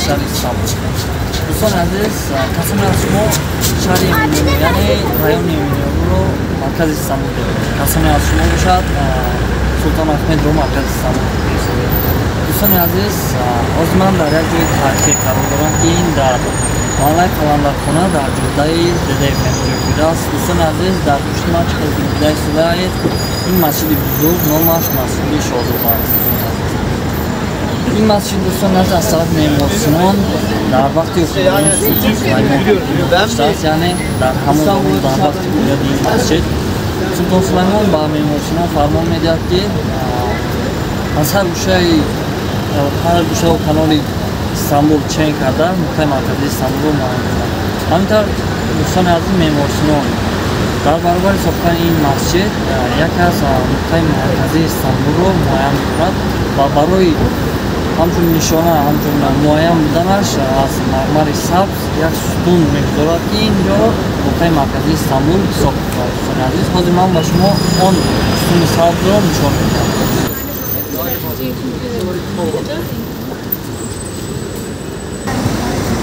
شهر استانبول. دوستان عزیز، قسم از شما شهر امیرنور یعنی رایون امیرنور رو مرکز استانبول داریم. قسم از شما باشد سلطان احمد رو مرکز استانبول می‌سازیم. دوستان عزیز، از من در یک جای تاریخی قرار دارم که این در محله قلندرخانه در جاده ددفم جای بوده است. دوستان عزیز، در پشت من چقدر دیده شده اید این مسجد بزرگ نامش مسجد شاهزاده است. این مسجد دوستان عزیز از طرف معمار سیمان در وقتی حکومت سلطان سلیمان گذاشته است، یعنی در همون زمان در وقتی بنیاد این مسجد سلطان سلیمان با معمار سیمان فرمان میدهد که از هر گوشه و کنار استانبول چین کرده نقطه مرکزی استانبول رو معین کند. همینطور دوستان عزیز، معمار سیمان در برابر ساختن این مسجد یکی از نقطه مرکزی استانبول رو معین می‌کند و برای همچون نشانه همچون معین بودنش از مرمر سبز یک ستون می‌گذارد که اینجا نقطه مرکزی استانبول ساخته شده. دوستان عزیز، حاضر من با شما آن ستون سبز رو نشان می‌دهم.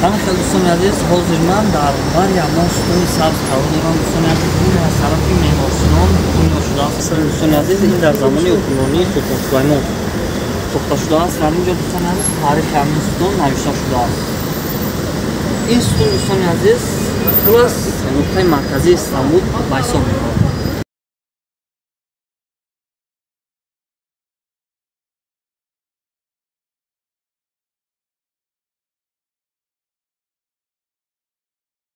همینطور دوستان عزیز، حاضر من در بر یمان ستون سبز قرار دارم. دوستان عزیز، این از طرف معمار سیمان بنا شده است. دوستان عزیز، این در زمان حکمرانی سلطان سلیمان ساخته شده است. در اینجا دوستان عزیز تاریخ همین ستون نوشته شده است. این ستون دوستان عزیز پس نقطه مرکزی استانبول به حساب می‌آید.